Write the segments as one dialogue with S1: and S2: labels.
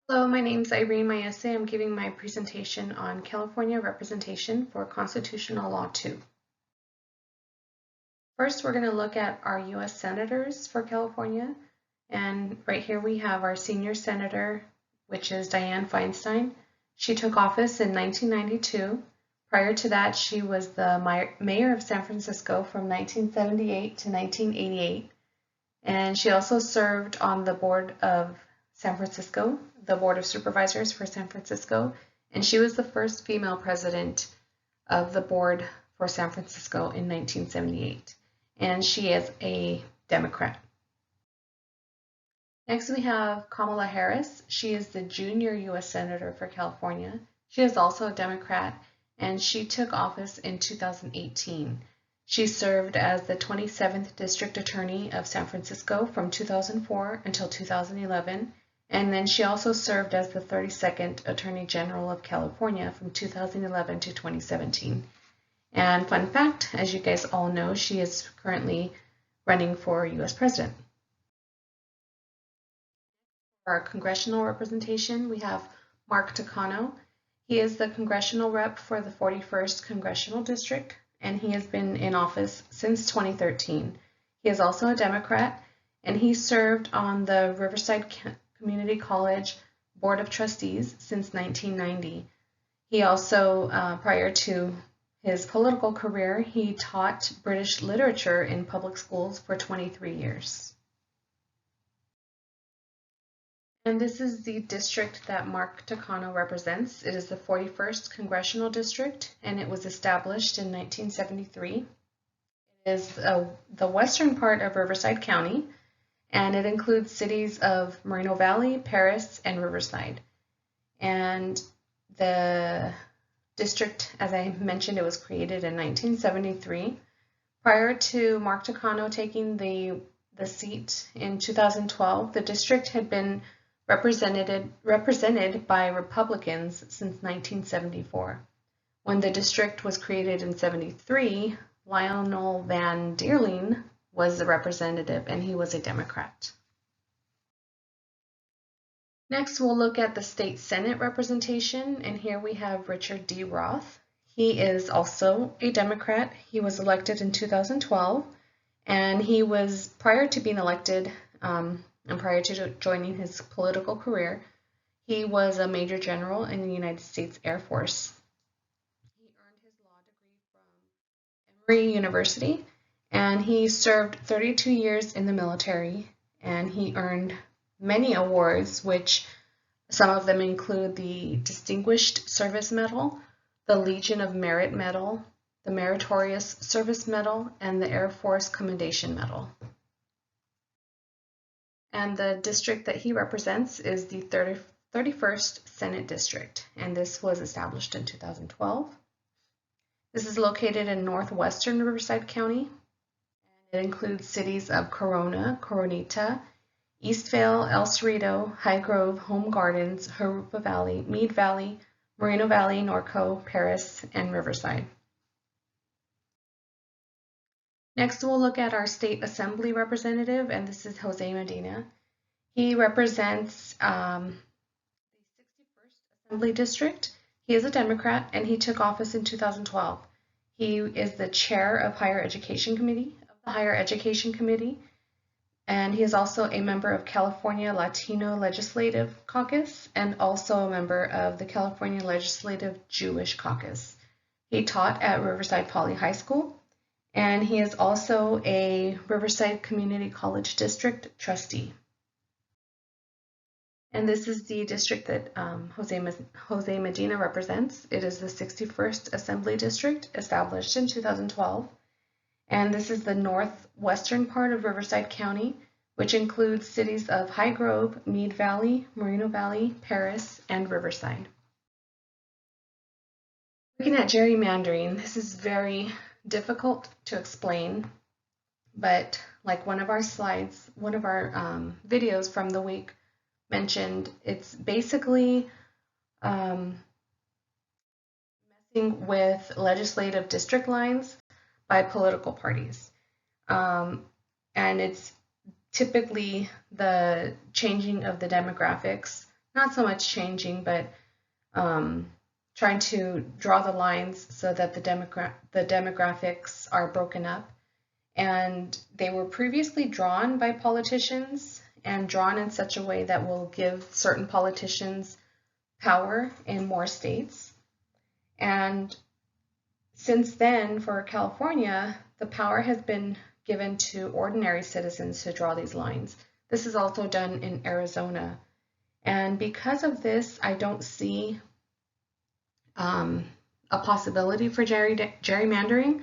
S1: Hello, my name is Irene Mayese. I'm giving my presentation on California representation for Constitutional Law 2. First, we're going to look at our U.S. Senators for California. And right here we have our senior senator, which is Dianne Feinstein. She took office in 1992. Prior to that, she was the mayor of San Francisco from 1978 to 1988. And she also served on the board of San Francisco, the Board of Supervisors for San Francisco, and she was the first female president of the board for San Francisco in 1978. And she is a Democrat. Next, we have Kamala Harris. She is the junior U.S. Senator for California. She is also a Democrat, and she took office in 2018. She served as the 27th District Attorney of San Francisco from 2004 until 2011, and then she also served as the 32nd Attorney General of California from 2011 to 2017. And fun fact, as you guys all know, she is currently running for U.S. President. For our congressional representation, we have Mark Takano. He is the congressional rep for the 41st Congressional District, and he has been in office since 2013. He is also a Democrat, and he served on the Riverside Community College Board of Trustees since 1990. He also, prior to his political career, he taught British literature in public schools for 23 years. And this is the district that Mark Takano represents. It is the 41st Congressional District, and it was established in 1973. It is the western part of Riverside County, and it includes cities of Moreno Valley, Perris, and Riverside. And the district, as I mentioned, it was created in 1973. Prior to Mark Takano taking the seat in 2012, the district had been represented by Republicans since 1974. When the district was created in 73, Lionel Van Deerling was the representative, and he was a Democrat. Next, we'll look at the state Senate representation, and here we have Richard D. Roth. He is also a Democrat. He was elected in 2012, and he was, prior to being elected, and prior to joining his political career, he was a major general in the United States Air Force. He earned his law degree from Emory University, and he served 32 years in the military, and he earned many awards, which some of them include the Distinguished Service Medal, the Legion of Merit Medal, the Meritorious Service Medal, and the Air Force Commendation Medal. And the district that he represents is the 31st Senate District, and this was established in 2012. This is located in northwestern Riverside County, and it includes cities of Corona, Coronita, Eastvale, El Cerrito, High Grove, Home Gardens, Jurupa Valley, Mead Valley, Moreno Valley, Norco, Perris, and Riverside. Next, we'll look at our state assembly representative, and this is Jose Medina. He represents the 61st Assembly District. He is a Democrat, and he took office in 2012. He is the chair of the Higher Education Committee, and he is also a member of California Latino Legislative Caucus and also a member of the California Legislative Jewish Caucus. He taught at Riverside Poly High School, and he is also a Riverside Community College District trustee. And this is the district that Jose Medina represents. It is the 61st Assembly District, established in 2012. And this is the northwestern part of Riverside County, which includes cities of High Grove, Mead Valley, Moreno Valley, Perris, and Riverside. Looking at gerrymandering, this is very difficult to explain, but like one of our slides, one of our videos from the week mentioned, it's basically messing with legislative district lines by political parties. And it's typically the changing of the demographics, not so much changing, but trying to draw the lines so that the demographics are broken up. And they were previously drawn by politicians and drawn in such a way that will give certain politicians power in more states. And since then, for California, the power has been given to ordinary citizens to draw these lines. This is also done in Arizona. And because of this, I don't see a possibility for gerrymandering,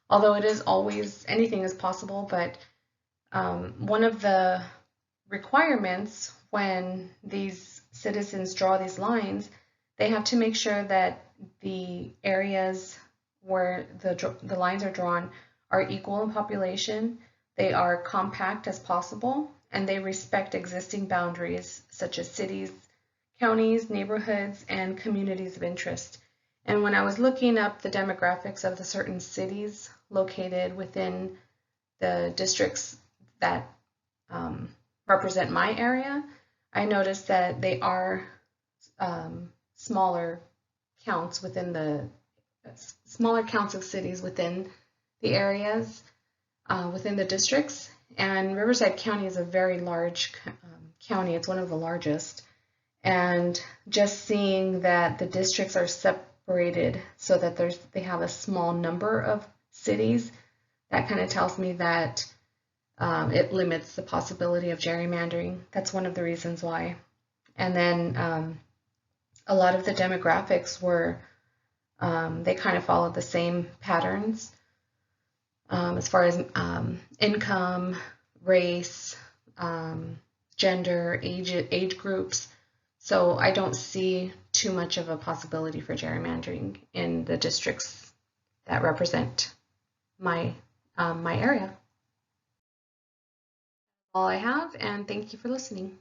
S1: although it is always, anything is possible, but one of the requirements when these citizens draw these lines, they have to make sure that the areas where the lines are drawn are equal in population, they are compact as possible, and they respect existing boundaries such as cities, counties, neighborhoods, and communities of interest. And when I was looking up the demographics of the certain cities located within the districts that represent my area, I noticed that they are smaller counts of cities within the areas, within the districts. And Riverside County is a very large county. It's one of the largest. And just seeing that the districts are separated so that they have a small number of cities, that kind of tells me that it limits the possibility of gerrymandering. That's one of the reasons why. And then a lot of the demographics were, they kind of followed the same patterns as far as income, race, gender, age groups. So I don't see too much of a possibility for gerrymandering in the districts that represent my area. All I have, and thank you for listening.